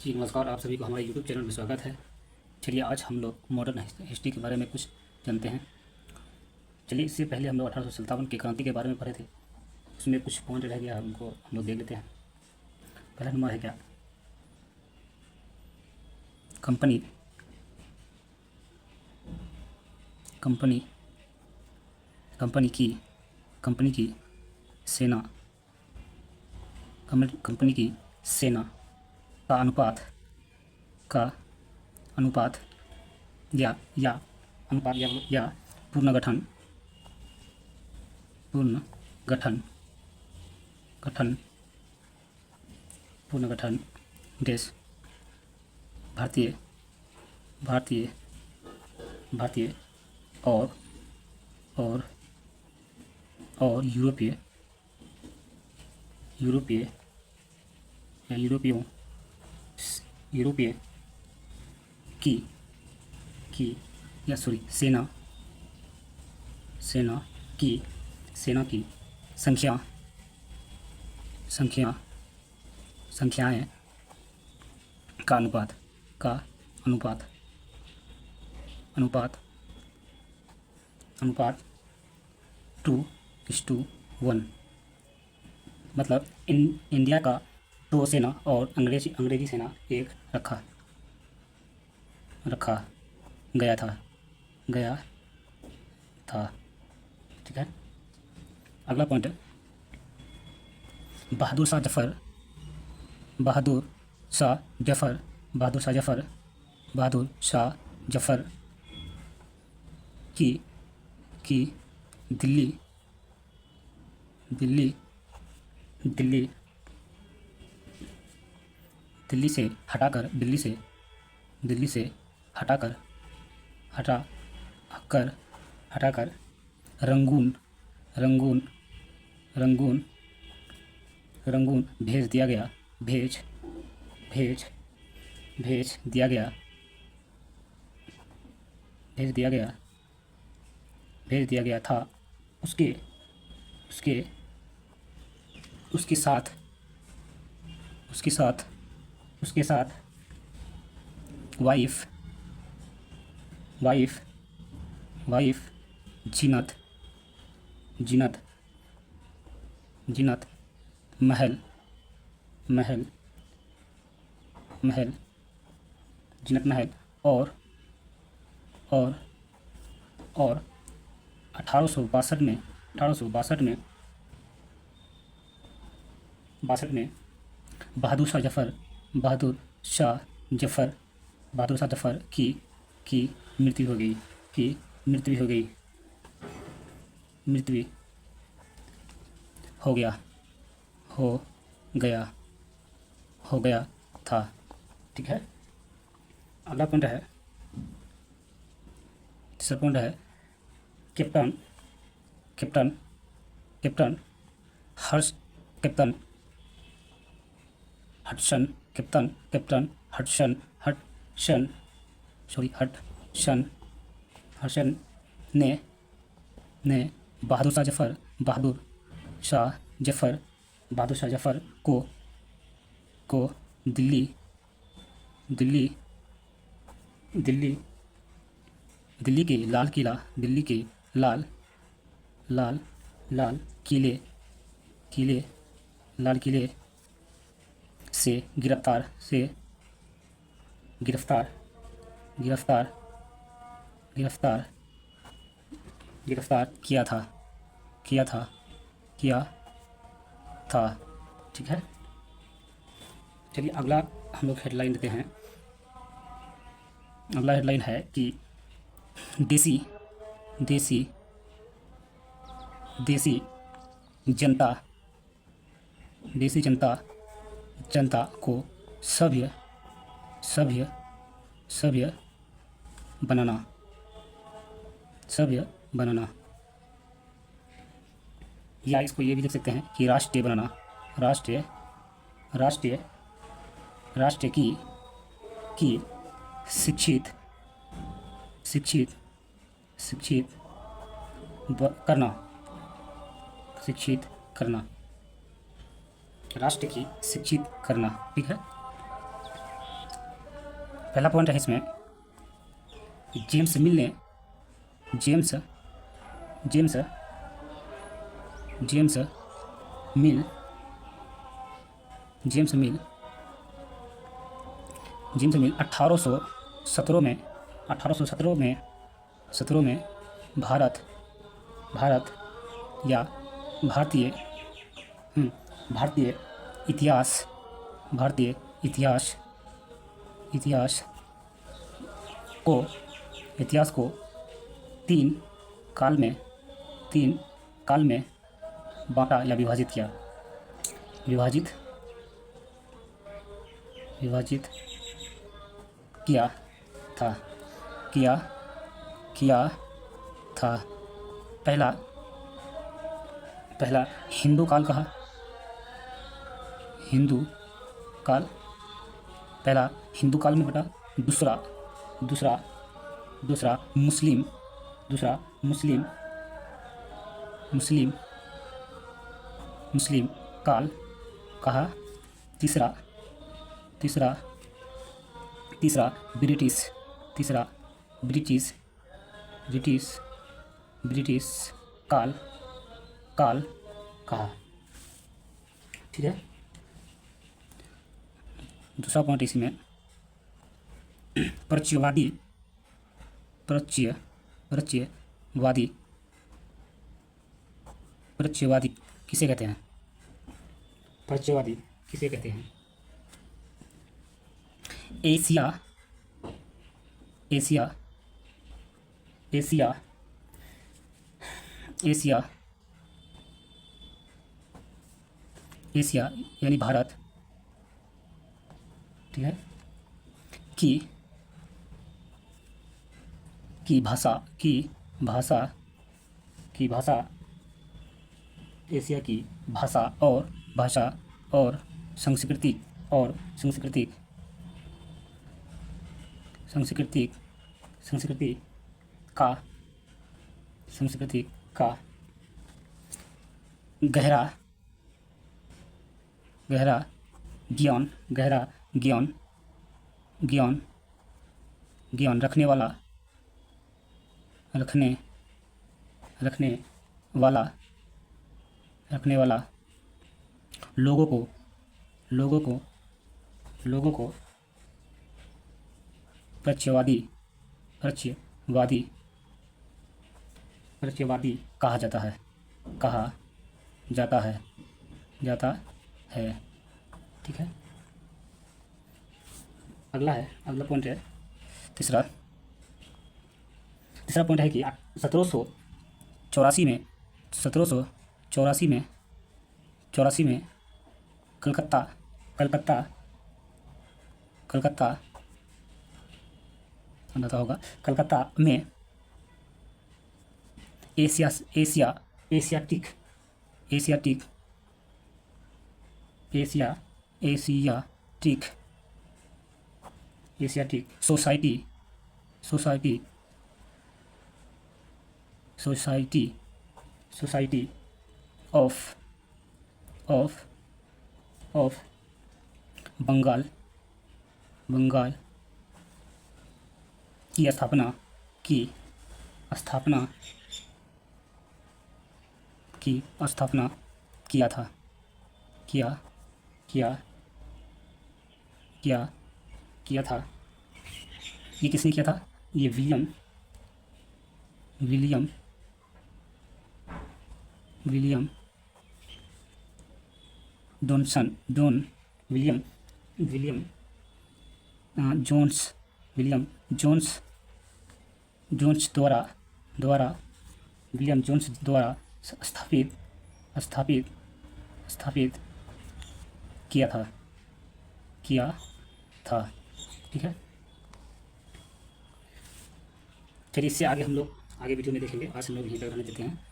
जी नमस्कार, आप सभी को हमारे यूट्यूब चैनल में स्वागत है। चलिए आज हम लोग मॉडर्न हिस्ट्री के बारे में कुछ जानते हैं। चलिए इससे पहले हम लोग 1857 की क्रांति के बारे में पढ़े थे, उसमें कुछ पॉइंट रह गया, उनको हम लोग देख लेते हैं। पहला नंबर है क्या, कंपनी कंपनी कंपनी की सेना कंपनी की सेना का का अनुपात या अनुपात या पूर्ण गठन पूर्ण गठन देश भारतीय और और और यूरोपीय की या सॉरी सेना की संख्याएं का अनुपात 2:1। मतलब इंडिया का 2 सेना और अंग्रेजी सेना एक रखा गया था। ठीक है, अगला पॉइंट है बहादुर शाह जफर की दिल्ली से हटाकर रंगून भेज दिया गया था। उसके साथ वाइफ जीनत महल और 1862 में बहादुर शाह जफर की मृत्यु हो गया था। ठीक है, अगला पॉइंट है, तीसरा पॉइंट है कैप्टन हडसन ने बहादुर शाह जफर को दिल्ली के लाल किले से गिरफ्तार किया था। ठीक है, चलिए अगला हम लोग हेडलाइन देते हैं। अगला हेडलाइन है कि देसी जनता को सभ्य बनाना, या इसको ये भी लिख सकते हैं कि राष्ट्रीय बनाना। राष्ट्र की शिक्षित करना, राष्ट्र की शिक्षित करना। ठीक है, पहला पॉइंट है इसमें, जेम्स मिल ने जेम्स जेम्स जेम्स मिल जेम्स मिल जेम्स मिल 1817 में 1817 में भारत या भारतीय इतिहास भारतीय इतिहास को तीन काल में बांटा या विभाजित किया। विभाजित किया था। पहला हिंदू काल कहा, पहला हिंदू काल में बटा। दूसरा मुस्लिम काल कहा। तीसरा ब्रिटिश काल कहा। ठीक है। दूसरा पॉइंट इसमें, प्रत्ययवादी किसे कहते हैं? प्रत्ययवादी किसे कहते हैं? एशिया यानी भारत, ठीक है, की भाषा एशिया की भाषा और संस्कृति का गहरा ज्ञान रखने वाला लोगों को प्रत्ययवादी कहा जाता है। ठीक है। अगला पॉइंट है तीसरा पॉइंट है कि 1784 में कलकत्ता में एशियाटिक सोसाइटी ऑफ बंगाल की स्थापना किया था। ये किसने किया था? ये विलियम जोन्स द्वारा स्थापित किया था। ठीक है। चलिए इससे आगे हम लोग वीडियो में देखेंगे। आज हम लोग यहीं तक रहने देते हैं।